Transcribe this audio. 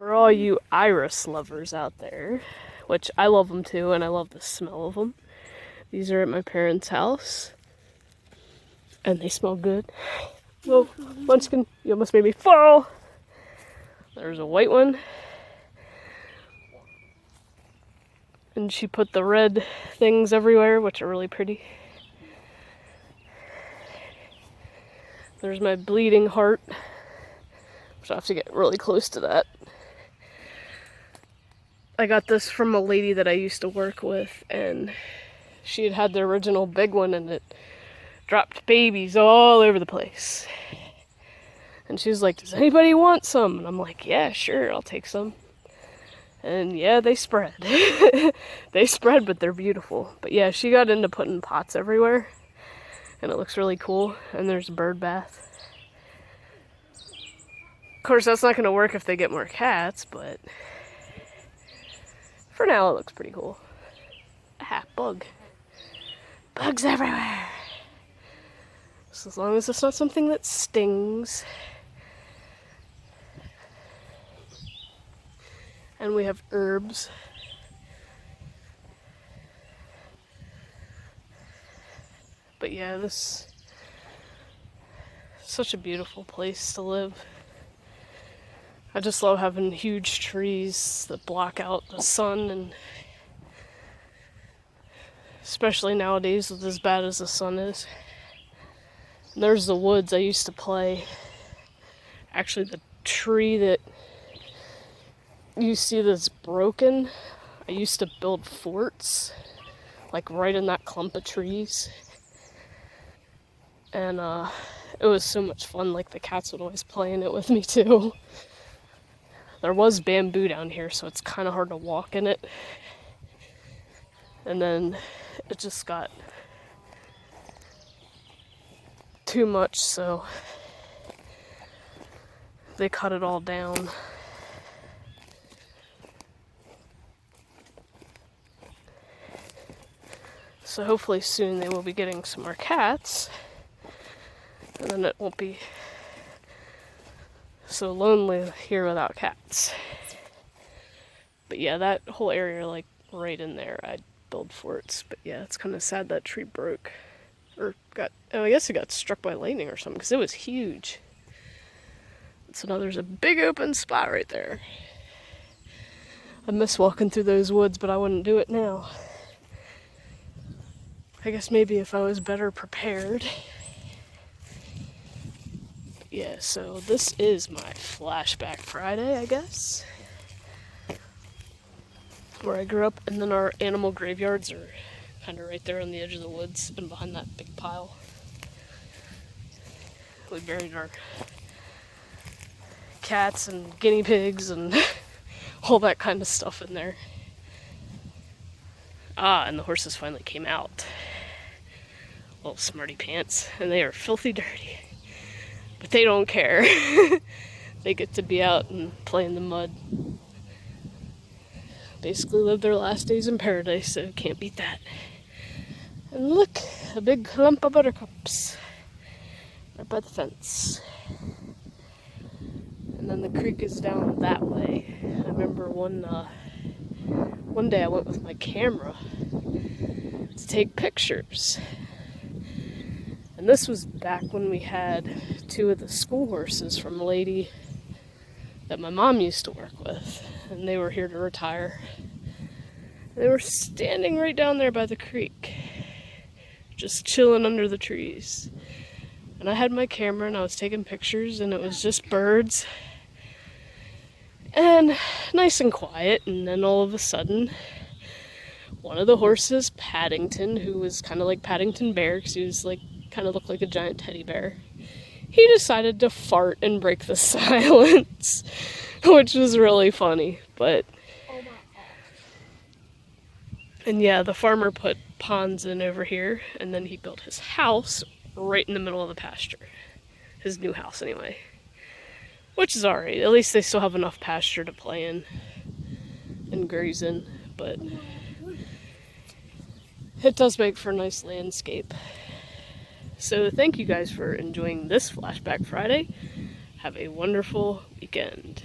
For all you iris lovers out there, which I love them too, and I love the smell of them. These are at my parents' house, and they smell good. Whoa, Munchkin, you almost made me fall. There's a white one. And she put the red things everywhere, which are really pretty. There's my bleeding heart, which I have to get really close to that. I got this from a lady that I used to work with, and she had the original big one, and it dropped babies all over the place. And she was like, does anybody want some? And I'm like, yeah, sure, I'll take some. And yeah, they spread. They spread, but they're beautiful. But yeah, she got into putting pots everywhere, and it looks really cool. And there's a bird bath. Of course, that's not going to work if they get more cats, but for now, it looks pretty cool. Ah, bug. Bugs everywhere. So as long as it's not something that stings. And we have herbs. But yeah, this is such a beautiful place to live. I just love having huge trees that block out the sun, and especially nowadays with as bad as the sun is. And there's the woods I used to play. Actually, the tree that you see that's broken, I used to build forts, like right in that clump of trees. And it was so much fun, like the cats would always play in it with me too. There was bamboo down here, so it's kind of hard to walk in it. And then it just got too much, so they cut it all down. So hopefully soon they will be getting some more cats, and then it won't be so lonely here without cats. But yeah, that whole area, like right in there, I'd build forts. But yeah, it's kind of sad that tree broke. Or I guess it got struck by lightning or something, because it was huge. So now there's a big open spot right there. I miss walking through those woods, but I wouldn't do it now. I guess maybe if I was better prepared. Yeah, so this is my Flashback Friday, I guess. Where I grew up, and then our animal graveyards are kind of right there on the edge of the woods and behind that big pile. We buried our cats and guinea pigs and all that kind of stuff in there. Ah, and the horses finally came out. Little smarty pants, and they are filthy dirty. But they don't care. They get to be out and play in the mud. Basically live their last days in paradise, so can't beat that. And look, a big clump of buttercups right by the fence. And then the creek is down that way. I remember one day I went with my camera to take pictures. And this was back when we had 2 of the school horses from a lady that my mom used to work with. And they were here to retire. They were standing right down there by the creek, just chilling under the trees. And I had my camera and I was taking pictures, and it was just birds. And nice and quiet. And then all of a sudden, one of the horses, Paddington, who was kind of like Paddington Bear, because he was like, kind of looked like a giant teddy bear, he decided to fart and break the silence, which was really funny. But and yeah, the farmer put ponds in over here, and then he built his house right in the middle of the pasture. His new house anyway, which is alright. At least they still have enough pasture to play in and graze in. But it does make for a nice landscape. So thank you guys for enjoying this Flashback Friday. Have a wonderful weekend.